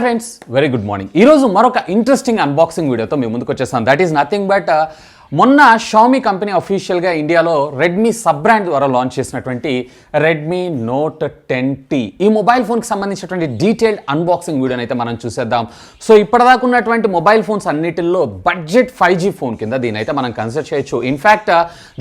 Friends, very good morning. Eeroju Maroka interesting unboxing video tho mee munduku vachesam. That is nothing but మొన్న Xiaomi company అఫీషియల్గా ఇండియాలో Redmi sub brand ద్వారా launch చేసినటువంటి Redmi Note 10T ఈ mobile ఫోన్కి సంబంధించినటువంటి detailed unboxing వీడియోని అయితే మనం చూసేద్దాం. సో ఇప్పటిదాకా ఉన్నటువంటి మొబైల్ ఫోన్స్ అన్నిటిల్లో బడ్జెట్ 5G ఫోన్ కింద దీని అయితే మనం కన్సిడర్ చేయొచ్చు. ఇన్ఫ్యాక్ట్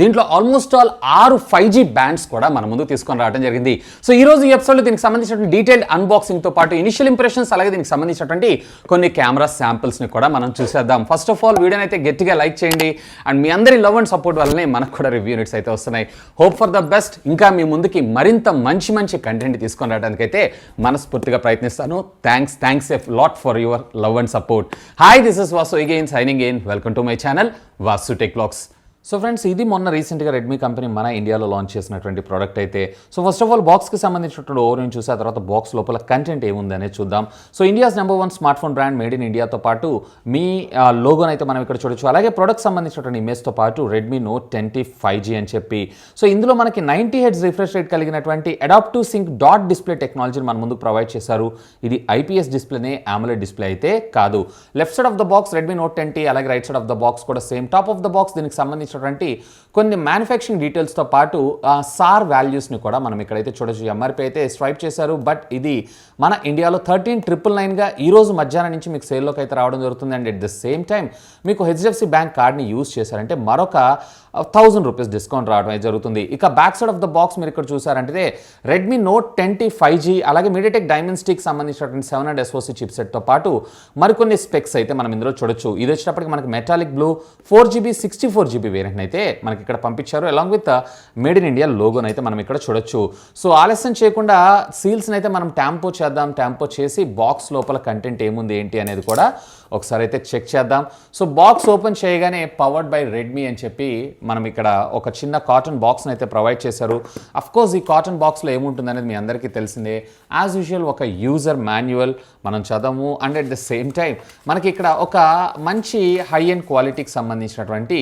దీంట్లో ఆల్మోస్ట్ ఆల్ 6 5G బ్యాండ్స్ కూడా మన ముందు తీసుకొని రావడం జరిగింది. సో ఈ రోజు ఈ ఎపిసోడ్లో దీనికి సంబంధించినటువంటి డీటెయిల్డ్ అన్బాక్సింగ్తో పాటు ఇనిషియల్ ఇంప్రెషన్స్ అలాగే దీనికి సంబంధించినటువంటి కొన్ని కెమెరా శాంపిల్స్ని కూడా మనం చూసేద్దాం. ఫస్ట్ ఆఫ్ ఆల్ వీడియోని అయితే గట్టిగా లైక్ చేయండి. అండ్ మీ అందరి లవ్ అండ్ సపోర్ట్ వల్లనే మనకు కూడా రివ్యూ యూనిట్స్ అయితే వస్తున్నాయి. Hope for the best. ఇంకా మీ ముందుకి మరింత మంచి కంటెంట్ తీసుకొని రావడానికి అయితే మనస్ఫూర్తిగా ప్రయత్నిస్తాను. Thanks a lot for your love and support. Hi, this is Vasu again signing in. Welcome to my channel Vasu tech vlogs. So friends, ఇది మొన్న రీసెంట్గా రెడ్మీ కంపెనీ మన ఇండియాలో లాంచ్ చేసినటువంటి ప్రోడక్ట్ అయితే. సో ఫస్ట్ ఆఫ్ ఆల్ బాక్స్కి సంబంధించినటువంటి ఓవర్ చూసి ఆ తర్వాత బాక్స్ లోపల కంటెంట్ ఏముంది అనేది చూద్దాం. So India's #1 smart phone brand made in ఇండియాతో పాటు మీ లోగోని అయితే మనం ఇక్కడ చూడొచ్చు. అలాగే ప్రొడక్ట్ సంబంధించినటువంటి ఇమేజ్తో పాటు రెడ్మీ నోట్ 10T 5G అని చెప్పి. సో ఇందులో మనకి 90 Hz రిఫ్రెష్ రేట్ కలిగినటువంటి అడాప్టివ్ సింక్ డాట్ డిస్ప్లే టెక్నాలజీని మన ముందుకు ప్రొవైడ్ చేశారు. ఇది IPS డిస్ప్లేనే, AMOLED డిస్ప్లే అయితే కాదు. Left side of the box Redmi Note 10T, అలాగే right side of the box కూడా same. Top of the box దీనికి సంబంధించిన కొన్ని మ్యానుఫ్యాక్చరింగ్ డీటెయిల్స్తో పాటు సార్ వాల్యూస్ని కూడా మనం ఇక్కడైతే చూడొచ్చు. MRP అయితే స్వైప్ చేశారు, బట్ ఇది మన ఇండియాలో 13,999గా ఈ రోజు మధ్యాహ్నం నుంచి మీకు సేల్లోకి అయితే రావడం జరుగుతుంది. And at the same time మీకు HDFC బ్యాంక్ కార్డ్ని యూజ్ చేశారంటే మరొక 1000 రూపీస్ డిస్కౌంట్ రావడం అయితే జరుగుతుంది. ఇక back side of the box మీరు ఇక్కడ చూసారంటే రెడ్మీ నోట్ 10T 5G అలాగే మీడియాటెక్ డైమెన్సిటీకి సంబంధించినటువంటి 700 SoC చిప్సెట్తో పాటు మరికొన్ని స్పెక్స్ అయితే మనం ఇందులో చూడొచ్చు. ఇది వచ్చేటప్పటికి మనకి metallic blue 4GB 64GB variant అయితే మనకి ఇక్కడ పంపించారు. Along with made in India లోగోని అయితే మనం ఇక్కడ చూడొచ్చు. సో ఆలస్యం చేయకుండా సీల్స్ని అయితే మనం ట్యాంపో చేసి బాక్స్ లోపల కంటెంట్ ఏముంది ఏంటి అనేది కూడా ఒకసారి అయితే చెక్ చేద్దాం. సో బాక్స్ ఓపెన్ చేయగానే పవర్డ్ బై రెడ్మీ అని చెప్పి మనం ఇక్కడ ఒక చిన్న కాటన్ బాక్స్ని అయితే ప్రొవైడ్ చేశారు. అఫ్కోర్స్ ఈ కాటన్ బాక్స్లో ఏముంటుంది అనేది మీ అందరికీ తెలిసిందే. యాజ్ యూజువల్ ఒక యూజర్ మాన్యువల్ మనం చదవము. And at the same time మనకి ఇక్కడ ఒక మంచి హై ఎండ్ క్వాలిటీకి సంబంధించినటువంటి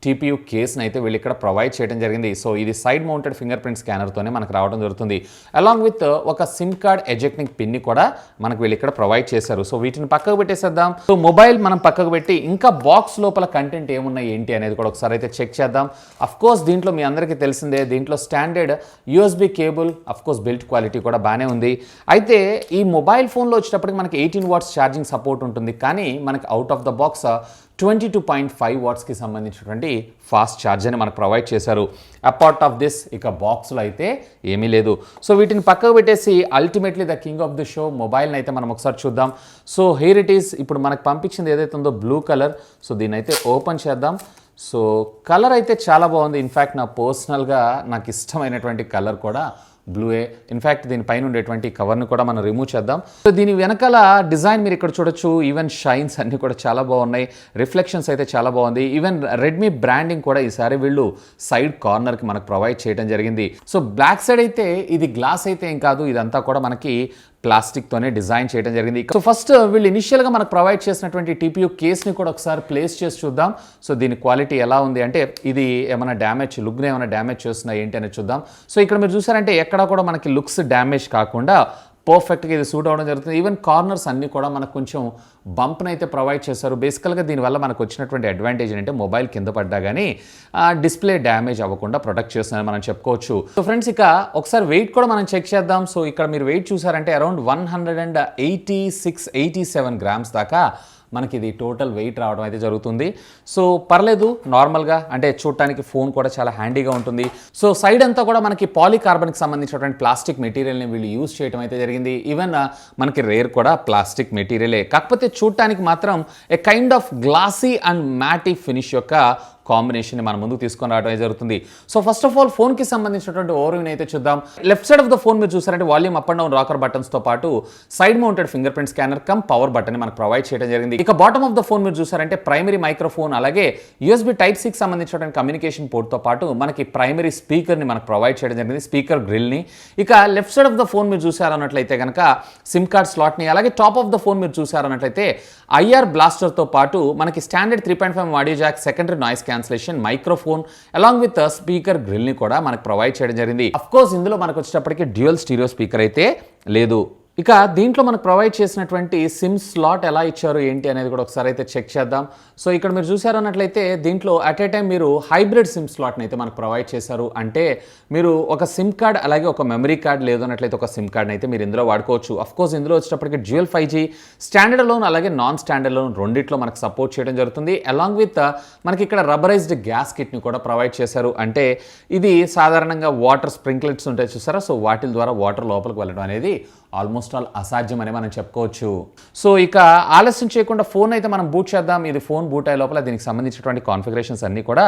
TPU కేస్ని అయితే వీళ్ళు ఇక్కడ ప్రొవైడ్ చేయడం జరిగింది. సో ఇది సైడ్ మౌంటెడ్ ఫింగర్ ప్రింట్ స్కానర్తోనే మనకు రావడం జరుగుతుంది. అలాంగ్ విత్ ఒక సిమ్ కార్డ్ ఎజెక్టింగ్ పిన్ని కూడా మనకు వీళ్ళు ఇక్కడ ప్రొవైడ్ చేశారు. సో వీటిని పక్కకు పెట్టేసేద్దాం. సో మొబైల్ మనం పక్కకు పెట్టి ఇంకా బాక్స్ లోపల కంటెంట్ ఏమున్నాయి ఏంటి అనేది కూడా ఒకసారి అయితే చెక్ చేద్దాం. అఫ్కోర్స్ దీంట్లో మీ అందరికీ తెలిసిందే, దీంట్లో standard USB cable, of course built quality కూడా బాగానే ఉంది. అయితే ఈ మొబైల్ ఫోన్లో వచ్చేటప్పటికి మనకి 18 వాట్స్ ఛార్జింగ్ సపోర్ట్ ఉంటుంది. కానీ మనకి అవుట్ ఆఫ్ ద బాక్స్ 22.5 వాట్స్కి సంబంధించినటువంటి ఫాస్ట్ ఛార్జర్ని మనకు ప్రొవైడ్ చేశారు. అపార్ట్ ఆఫ్ దిస్ ఇక బాక్స్లో అయితే ఏమీ లేదు. సో వీటిని పక్కకు పెట్టేసి ultimately the king of the show మొబైల్ని అయితే మనం ఒకసారి చూద్దాం. So here it is. ఇప్పుడు మనకు పంపించింది ఏదైతే ఉందో బ్లూ కలర్. సో దీన్ని అయితే ఓపెన్ చేద్దాం. సో కలర్ అయితే చాలా బాగుంది. ఇన్ఫ్యాక్ట్ పర్సనల్గా నాకు ఇష్టమైనటువంటి కలర్ కూడా బ్లూయే. ఇన్ఫ్యాక్ట్ దీనిపైన ఉండేటువంటి కవర్ని కూడా మనం రిమూవ్ చేద్దాం. సో దీని వెనకాల డిజైన్ మీరు ఇక్కడ చూడొచ్చు. ఈవెన్ షైన్స్ అన్నీ కూడా చాలా బాగున్నాయి. రిఫ్లెక్షన్స్ అయితే చాలా బాగుంది. ఈవెన్ రెడ్మీ బ్రాండింగ్ కూడా ఈసారి వీళ్ళు సైడ్ కార్నర్కి మనకు ప్రొవైడ్ చేయడం జరిగింది. సో బ్లాక్ సైడ్ అయితే ఇది గ్లాస్ అయితే ఏం కాదు, ఇదంతా కూడా మనకి ప్లాస్టిక్తోనే డిజైన్ చేయడం జరిగింది. సో ఫస్ట్ వీళ్ళు ఇనిషియల్గా మనకు ప్రొవైడ్ చేసినటువంటి TPU కేస్ని కూడా ఒకసారి ప్లేస్ చేసి చూద్దాం. సో దీని క్వాలిటీ ఎలా ఉంది అంటే ఇది ఏమైనా డ్యామేజ్, లుక్ని ఏమైనా డ్యామేజ్ చేస్తున్నాయి ఏంటి అనేది చూద్దాం. సో ఇక్కడ మీరు చూసారంటే ఎక్కడ కూడా మనకి లుక్స్ డ్యామేజ్ కాకుండా పర్ఫెక్ట్గా ఇది సూట్ అవ్వడం జరుగుతుంది. ఈవెన్ కార్నర్స్ అన్నీ కూడా మనకు కొంచెం బంప్ని అయితే ప్రొవైడ్ చేశారు. బేసికల్గా దీనివల్ల మనకు వచ్చినటువంటి అడ్వాంటేజ్ ఏంటంటే మొబైల్ కింద పడ్డా కానీ డిస్ప్లే డ్యామేజ్ అవ్వకుండా ప్రొటెక్ట్ చేస్తుందని మనం చెప్పుకోవచ్చు. సో ఫ్రెండ్స్, ఇక ఒకసారి వెయిట్ కూడా మనం చెక్ చేద్దాం. సో ఇక్కడ మీరు వెయిట్ చూసారంటే అరౌండ్ 186-87 గ్రామ్స్ దాకా మనకి ఇది టోటల్ వెయిట్ రావడం అయితే జరుగుతుంది. సో పర్లేదు, నార్మల్గా అంటే చూడటానికి ఫోన్ కూడా చాలా హ్యాండీగా ఉంటుంది. సో సైడ్ అంతా కూడా మనకి పాలీకార్బన్కి సంబంధించినటువంటి ప్లాస్టిక్ మెటీరియల్ని వీళ్ళు యూజ్ చేయడం అయితే జరిగింది. ఈవెన్ మనకి రేర్ కూడా ప్లాస్టిక్ మెటీరియలే, కాకపోతే చూడటానికి మాత్రం a kind of glossy and matte finish యొక్క కాంబినేషన్ మన ముందుకు తీసుకొని రావడం జరుగుతుంది. సో ఫస్ట్ ఆఫ్ ఆల్ ఫోన్కి సంబంధించినటువంటి ఓవర్వ్యూని అయితే చూద్దాం. Left side of the phone మీరు చూసారంటే volume up and down rocker బటన్స్తో పాటు side mounted finger print scanner cum power button మనకు ప్రొవైడ్ చేయడం జరిగింది. ఇక బాటమ్ ఆఫ్ ద ఫోన్ మీరు చూసారంటే ప్రైమరీ మైక్రోఫోన్ అలాగే USB Type-Cకి సంబంధించినటువంటి కమ్యూనికేషన్ పోర్ట్తో పాటు మనకి ప్రైమరీ స్పీకర్ని మనకు ప్రొవైడ్ చేయడం జరిగింది, స్పీకర్ గ్రిల్ని. ఇక left side of the phone మీరు చూసారన్నట్లయితే కనుక సిమ్ కార్డ్ స్లాట్ని, అలాగే టాప్ ఆఫ్ ద ఫోన్ మీరు చూసారన్నట్లయితే IR బ్లాస్టర్తో పాటు మనకి standard 3.5 audio jack, secondary noise cancellation, microphone along with speaker గ్రిల్ని కూడా మనకు ప్రొవైడ్ చేయడం జరిగింది. అఫ్ కోర్స్ ఇందులో మనకు వచ్చేటప్పటికి డ్యూయల్ స్టీరియో స్పీకర్ అయితే లేదు. ఇక దీంట్లో మనకు ప్రొవైడ్ చేసినటువంటి సిమ్ స్లాట్ ఎలా ఇచ్చారు ఏంటి అనేది కూడా ఒకసారి అయితే చెక్ చేద్దాం. సో ఇక్కడ మీరు చూసారన్నట్లయితే దీంట్లో అట్ ఏ టైం మీరు హైబ్రిడ్ సిమ్ స్లాట్ని అయితే మనకు ప్రొవైడ్ చేశారు. అంటే మీరు ఒక సిమ్ కార్డ్ అలాగే ఒక మెమరీ కార్డ్ లేదన్నట్లయితే ఒక సిమ్ కార్డ్ని అయితే మీరు ఇందులో వాడుకోవచ్చు. అఫ్కోర్స్ ఇందులో వచ్చేటప్పటికి డ్యూయల్ 5G స్టాండర్డ్ లోన్ అలాగే నాన్ స్టాండర్డ్ లోన్ రెండిట్లో మనకు సపోర్ట్ చేయడం జరుగుతుంది. అలాంగ్ విత్ మనకి ఇక్కడ రబ్బరైజ్డ్ గ్యాస్ కిట్ని కూడా ప్రొవైడ్ చేశారు. అంటే ఇది సాధారణంగా వాటర్ స్ప్రింక్లర్స్ ఉంటాయి చూసారా, సో వాటి ద్వారా వాటర్ లోపలికి వెళ్ళడం అనేది ఆల్మోస్ట్ ఆల్ అసాధ్యం అని మనం చెప్పుకోవచ్చు. సో ఇక ఆలస్యం చేయకుండా ఫోన్ అయితే మనం బూట్ చేద్దాం. ఇది ఫోన్ బూట్ అయ్యే లోపల దీనికి సంబంధించినటువంటి కాన్ఫిగరేషన్స్ అన్ని కూడా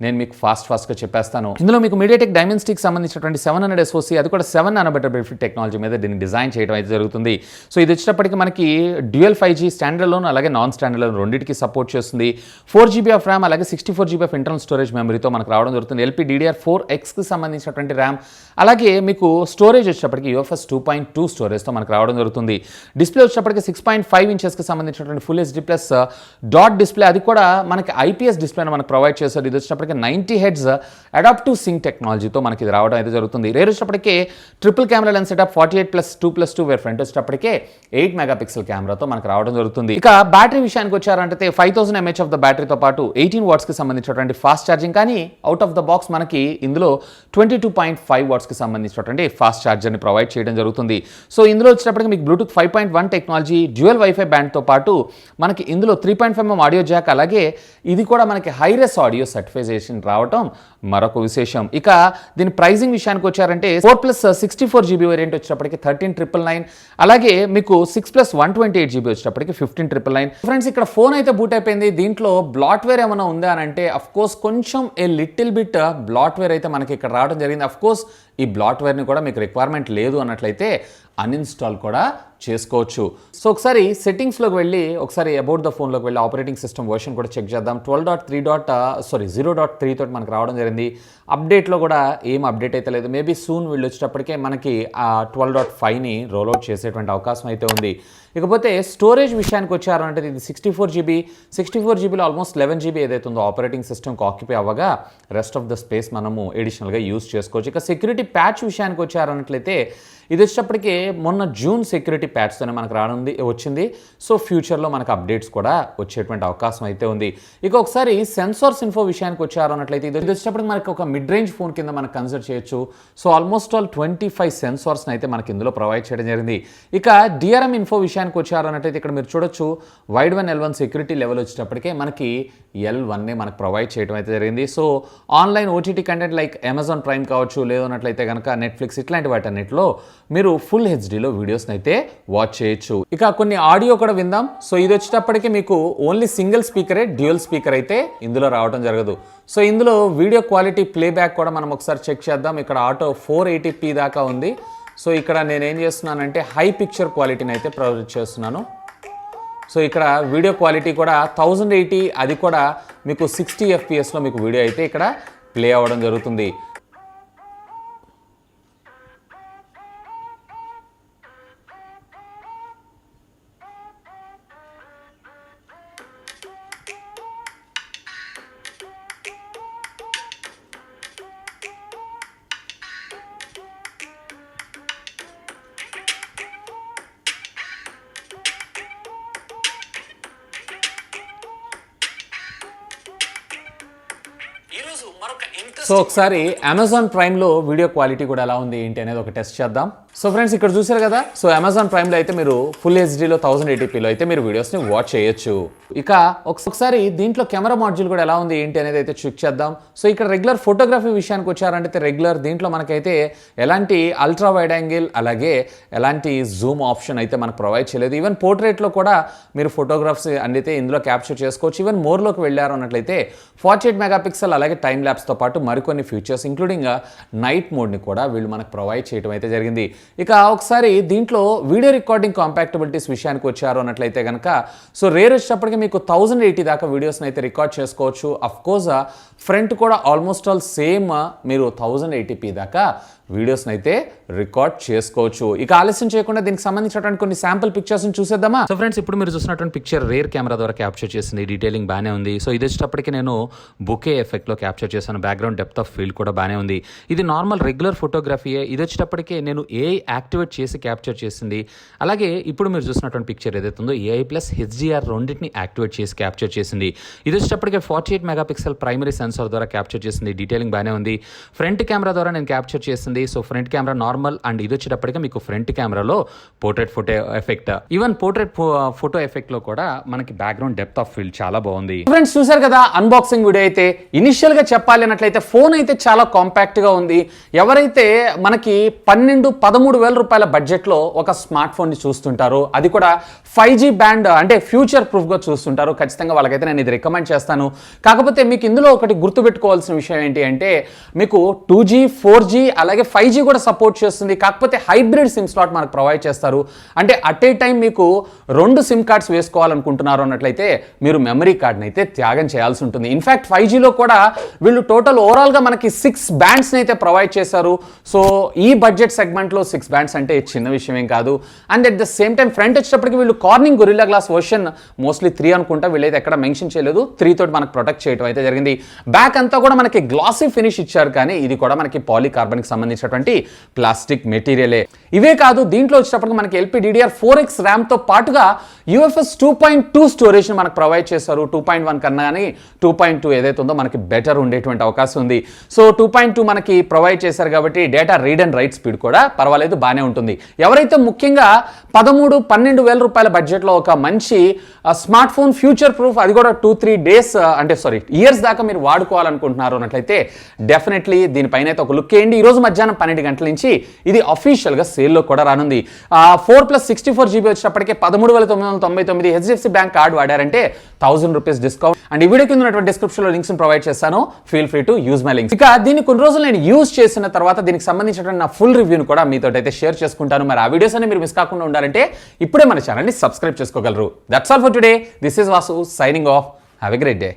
నేను మీకు ఫాస్ట్గా చెప్పేస్తాను. ఇందులో మీకు మీడియాటెక్ డైమెన్సిటీకి సంబంధించినటువంటి 700 SoC, అది కూడా 7 నానోమీటర్ బెనిఫిట్ టెక్నాలజీ మీద దీన్ని డిజైన్ చేయడం అయితే జరుగుతుంది. సో ఇది వచ్చేటప్పటికి మనకి డ్యూయల్ 5G స్టాండర్డ్ లోన్ అలాగే నాన్ స్టాండర్డ్ లోన్ రెండింటికి సపోర్ట్ చేస్తుంది. 4GB ఆఫ్ ర్యామ్ అలాగే 64GB ఆఫ్ ఇంటర్నల్ స్టోరేజ్ మెమరీతో మనకు రావడం జరుగుతుంది. LPDDR4Xకి సంబంధించినటువంటి ర్యామ్ అలాగే మీకు స్టోరేజ్ వచ్చేటప్పటికి UFS 2.2 స్టోరేజ్తో మనకు రావడం జరుగుతుంది. డిస్ప్లే వచ్చేటప్పటికి 6.5 ఇంచెస్కి సంబంధించినటువంటి full HD plus dot display, అది కూడా మనకి IPS డిస్ప్లేని మనకు ప్రొవైడ్ చేస్తారు. ఇది వచ్చేటప్పటికి 90 Hz అడాప్టివ్ సింక్ టెక్నాలజీతో మనకి ఇది రావడం అయితే జరుగుతుంది. రేర్ వచ్చేటప్పటికి triple camera lens setup 48+2+2 where front వచ్చేటప్పటికే 8 మెగాపిక్సెల్ కెమెరాతో మనకు రావడం జరుగుతుంది. ఇక బ్యాటరీ విషయానికి వచ్చారంటే 5000 mAh ఆఫ్ ద బ్యాటరీతో పాటు 18 వాట్స్కి సంబంధించినటువంటి ఫాస్ట్ ఛార్జింగ్, కానీ అవుట్ ఆఫ్ ద బాక్స్ మనకి ఇందులో 22.5 వాట్స్కి సంబంధించినటువంటి ఫాస్ట్ ఛార్జర్ని ప్రొవైడ్ చేయడం జరుగుతుంది. సో ఇందులో వచ్చేటప్పటికి మీకు బ్లూటూత్ 5.1 టెక్నాలజీ డ్యూయల్ వైఫై బ్యాండ్తో పాటు మనకి ఇందులో 3.5mm ఆడియో జాక్ అలాగే ఇది కూడా మనకి హైరెస్ ఆడియో సర్టిఫికేషన్ రావడం మరొక విశేషం. ఇక దీని ప్రైజింగ్ విషయానికి వచ్చారంటే 4+64GB వేరియంట్ వచ్చేటప్పటికి 13,999, అలాగే మీకు 6+128GB వచ్చేటప్పటికి 15,999. ఫ్రెండ్స్ ఇక్కడ ఫోన్ అయితే బూట్ అయిపోయింది. దీంట్లో బ్లాట్వేర్ ఏమైనా ఉందా అని అంటే అఫ్కోర్స్ కొంచెం ఏ లిటిల్ బిట్ బ్లాట్వేర్ అయితే మనకి ఇక్కడ రావడం జరిగింది. అఫ్కోర్స్ ఈ బ్లాట్వేర్ని కూడా మీకు రిక్వైర్మెంట్ లేదు అన్నట్లయితే అన్ఇన్స్టాల్ కూడా చేసుకోవచ్చు. సో ఒకసారి సెట్టింగ్స్లోకి వెళ్ళి ఒకసారి అబౌట్ ద ఫోన్లోకి వెళ్ళి ఆపరేటింగ్ సిస్టమ్ వర్షన్ కూడా చెక్ చేద్దాం. 0.3 తోటి మనకు రావడం జరిగింది. అప్డేట్లో కూడా ఏం అప్డేట్ అయితే లేదు. మేబీ సూన్ వీళ్ళు వచ్చేటప్పటికే మనకి 12.5ని రోల్అవుట్ చేసేటువంటి అవకాశం అయితే ఉంది. ఇకపోతే స్టోరేజ్ విషయానికి వచ్చారు అంటే ఇది 64GBలో ఆల్మోస్ట్ 11GB ఏదైతే ఉందో ఆపరేటింగ్ సిస్టమ్కి ఆక్యుపై అవ్వగా రెస్ట్ ఆఫ్ ద స్పేస్ మనము ఎడిషనల్గా యూజ్ చేసుకోవచ్చు. ఇక సెక్యూరిటీ ప్యాచ్ విషయానికి వచ్చారన్నట్లయితే ఇది వచ్చేటప్పటికే మొన్న జూన్ సెక్యూరిటీ ప్యాచ్తోనే మనకు వచ్చింది. సో ఫ్యూచర్లో మనకు అప్డేట్స్ కూడా వచ్చేటువంటి అవకాశం అయితే ఉంది. ఇక ఒకసారి సెన్సార్స్ ఇన్ఫో విషయానికి వచ్చారు అన్నట్లయితే ఇది వచ్చేటప్పటికి మనకి ఒక మిడ్ రేంజ్ ఫోన్ కింద మనకు కన్సిడర్ చేయొచ్చు. సో ఆల్మోస్ట్ ఆల్ 25 సెన్సార్స్ని అయితే మనకి ఇందులో ప్రొవైడ్ చేయడం జరిగింది. ఇక DRM ఇన్ఫో విషయానికి వచ్చారు అన్నట్లయితే ఇక్కడ మీరు చూడొచ్చు వైడ్ 1 L1 సెక్యూరిటీ లెవెల్ వచ్చేటప్పటికే మనకి L1నే మనకు ప్రొవైడ్ చేయడం అయితే జరిగింది. So online OTT content like Amazon prime కావచ్చు, లేదన్నట్లయితే కనుక నెట్ఫ్లిక్స్ ఇట్లాంటి వాటన్నిటిలో మీరు ఫుల్ హెచ్డీలో వీడియోస్ని అయితే వాచ్ చేయొచ్చు. ఇక కొన్ని ఆడియో కూడా విందాం. సో ఇది వచ్చేటప్పటికి మీకు ఓన్లీ సింగిల్ స్పీకరే, డ్యూయల్ స్పీకర్ అయితే ఇందులో రావడం జరగదు. సో ఇందులో వీడియో క్వాలిటీ ప్లేబ్యాక్ కూడా మనం ఒకసారి చెక్ చేద్దాం. ఇక్కడ ఆటో 480p దాకా ఉంది. సో ఇక్కడ నేనేం చేస్తున్నానంటే హై పిక్చర్ క్వాలిటీని అయితే ప్రొవైడ్ చేస్తున్నాను. సో ఇక్కడ వీడియో క్వాలిటీ కూడా 1080, అది కూడా మీకు 60 FPSలో మీకు వీడియో అయితే ఇక్కడ ప్లే అవ్వడం జరుగుతుంది. సో ఒకసారి అమెజాన్ ప్రైమ్లో వీడియో క్వాలిటీ కూడా ఎలా ఉంది ఏంటి అనేది ఒక టెస్ట్ చేద్దాం. సో ఫ్రెండ్స్ ఇక్కడ చూసారు కదా, సో అమెజాన్ ప్రైమ్లో అయితే మీరు ఫుల్ హెచ్డీలో 1080pలో అయితే మీరు వీడియోస్ని వాచ్ చేయొచ్చు. ఇక ఒకసారి దీంట్లో కెమెరా మాడ్యూల్ కూడా ఎలా ఉంది ఏంటి అనేది అయితే చెక్ చేద్దాం. సో ఇక్కడ రెగ్యులర్ ఫోటోగ్రఫీ విషయానికి వచ్చారంటే రెగ్యులర్ దీంట్లో మనకైతే ఎలాంటి అల్ట్రా వైడ్ యాంగిల్ అలాగే ఎలాంటి జూమ్ ఆప్షన్ అయితే మనకు ప్రొవైడ్ చేయలేదు. ఈవెన్ పోర్ట్రేట్లో కూడా మీరు ఫోటోగ్రాఫ్స్ అయితే ఇందులో క్యాప్చర్ చేసుకోవచ్చు. ఈవెన్ మోర్లోకి వెళ్ళారు అన్నట్లయితే 48 మెగాపిక్సెల్ అలాగే టైం ల్యాప్స్తో పాటు మరికొన్ని ఫీచర్స్ ఇంక్లూడింగ్ నైట్ మోడ్ని కూడా వీళ్ళు మనకు ప్రొవైడ్ చేయడం అయితే జరిగింది. ఇక ఒకసారి దీంట్లో వీడియో రికార్డింగ్ కాంపాక్టబిలిటీస్ విషయానికి వచ్చారు అన్నట్లయితే కనుక సో రేర్ వచ్చేటప్పటికి మీకు 1080 దాకా వీడియోస్ని అయితే రికార్డ్ చేసుకోవచ్చు. అఫ్కోర్స్ ఫ్రంట్ కూడా ఆల్మోస్ట్ ఆల్ సేమ్ మీరు 1080p దాకా వీడియోస్ని అయితే రికార్డ్ చేసుకోవచ్చు. ఇక ఆలస్యం చేయకుండా దీనికి సంబంధించినటువంటి కొన్ని శాంపుల్ పిక్చర్స్ని చూసేద్దామా. సో ఫ్రెండ్స్, ఇప్పుడు మీరు చూసినటువంటి పిక్చర్ రేర్ కెమెరా ద్వారా క్యాప్చర్ చేసింది. డీటెయిలింగ్ బాగానే ఉంది. సో ఇది వచ్చేటప్పటికి నేను బొకే ఎఫెక్ట్లో క్యాప్చర్ చేశాను. బ్యాక్గ్రౌండ్ డెప్త్ ఆఫ్ ఫీల్డ్ కూడా బాగానే ఉంది. ఇది నార్మల్ రెగ్యులర్ ఫోటోగ్రఫీయే. ఇది వచ్చేటప్పటికి నేను ఏఐ యాక్టివేట్ చేసి క్యాప్చర్ చేసింది. అలాగే ఇప్పుడు మీరు చూసినటువంటి పిక్చర్ ఏదైతే ఉందో ఏఐ ప్లస్ హెచ్డిఆర్ రెండింటిని యాక్టివేట్ చేసి క్యాప్చర్ చేసింది. ఇది వచ్చేటప్పటికి 48 మెగాపిక్సెల్ ప్రైమరీ సెన్సార్ ద్వారా క్యాప్చర్ చేసింది. డీటెయిలింగ్ బాగానే ఉంది. ఫ్రంట్ కెమెరా ద్వారా నేను క్యాప్చర్ చేసింది. So front camera normal and ఇది వచ్చేటప్పటికి మీకు ఫ్రంట్ కెమెరాలో portrait photo effect, even portrait photo effect లో కూడా మనకి బ్యాక్గ్రౌండ్ డెప్త్ ఆఫ్ ఫీల్డ్ చాలా బాగుంది. ఫ్రెండ్స్, చూసారు కదా అన్బాక్సింగ్ వీడియో. అయితే ఇనిషియల్ గా చెప్పాలి అన్నట్లయితే ఫోన్ అయితే చాలా కాంపాక్ట్ గా ఉంది. ఎవరైతే మనకి 12-13 వేల రూపాయల బడ్జెట్ లో ఒక స్మార్ట్ ఫోన్ ని చూస్తుంటారో, అది కూడా 5G బ్యాండ్ అంటే ఫ్యూచర్ ప్రూఫ్ గా చూస్తుంటారు, ఖచ్చితంగా వాళ్ళకైతే నేను ఇది రికమెండ్ చేస్తాను. కాకపోతే మీకు ఇందులో ఒకటి గుర్తుపెట్టుకోవాల్సిన విషయం ఏంటి అంటే మీకు 2G 4G అలాగే 5G కూడా సపోర్ట్ చేస్తుంది. కాకపోతే హైబ్రిడ్ సిమ్ స్లాట్ మనకు ప్రొవైడ్ చేస్తారు. అంటే అట్ ఏ టైం మీకు 2 సిమ్ కార్డ్స్ వేసుకోవాలనుకుంటున్నారు అన్నట్లయితే మీరు మెమరీ కార్డ్ని అయితే త్యాగం చేయాల్సి ఉంటుంది. ఇన్ఫ్యాక్ట్ 5Gలో కూడా వీళ్ళు టోటల్ ఓవరాల్గా మనకి 6 బ్యాండ్స్ని అయితే ప్రొవైడ్ చేశారు. సో ఈ బడ్జెట్ సెగ్మెంట్లో 6 బ్యాండ్స్ అంటే చిన్న విషయం ఏం కాదు. And at the same time front వచ్చేటప్పటికి వీళ్ళు Corning Gorilla glass version mostly 3 అనుకుంటా, వీళ్ళైతే ఎక్కడ మెన్షన్ చేయలేదు. 3 తోటి మనకు ప్రొటెక్ట్ చేయడం అయితే జరిగింది. బ్యాక్ అంతా కూడా మనకి గ్లాసీ ఫినిష్ ఇచ్చారు, కానీ ఇది కూడా మనకి పాలీకార్బన్కి సంబంధించినటువంటి ప్లాస్టిక్ మెటీరియలే. ఇవే కాదు, దీంట్లో వచ్చేటప్పటికి మనకి LPDDR4X ర్యామ్తో పాటుగా UFS 2.2 స్టోరేజ్ని మనకు ప్రొవైడ్ చేశారు. 2.1 కన్నా కానీ 2.2 ఏదైతే ఉందో మనకి బెటర్ ఉండేటువంటి అవకాశం ఉంది. సో 2.2 మనకి ప్రొవైడ్ చేశారు కాబట్టి data read and right speed కూడా పర్వాలేదు, బాగానే ఉంటుంది. ఎవరైతే ముఖ్యంగా 13-12 వేల రూపాయల బడ్జెట్లో ఒక మంచి స్మార్ట్ ఫోన్ ఫ్యూచర్ ప్రూఫ్, అది కూడా 2-3 డేస్ అంటే ఇయర్స్ దాకా మీరు వాడుకోవాలనుకుంటున్నారు అన్నట్లయితే డెఫినెట్లీ దీనిపైన అయితే ఒక లుక్ వేయండి. ఈరోజు మధ్యాహ్నం 12 గంటల నుంచి ఇది అఫీషియల్గా సేల్లో కూడా రానుంది. 4+64GB వచ్చేటప్పటికే 13,999 HDFC బ్యాంక్ కార్డ్ వాడారంటే 1000 రూపీస్ డిస్కౌంట్. అండ్ ఈ వీడియో కింద ఉన్నటువంటి డిస్క్రిప్షన్లో లింక్స్ ప్రొవైడ్ చేస్తాను, feel free to use my links. ఇక దీన్ని కొన్ని రోజులు నేను యూజ్ చేసిన తర్వాత దీనికి సంబంధించినటువంటి నా ఫుల్ రివ్యూను కూడా మీతో అయితే షేర్ చేసుకుంటాను. మరి ఆ వీడియోస్ అన్ని మీరు మిస్ కాకుండా ఉండాలంటే ఇప్పుడే మన ఛానల్ని సబ్స్క్రైబ్ చేసుకోగలరు. That's all for today. This is Vasu signing off. Have a great day.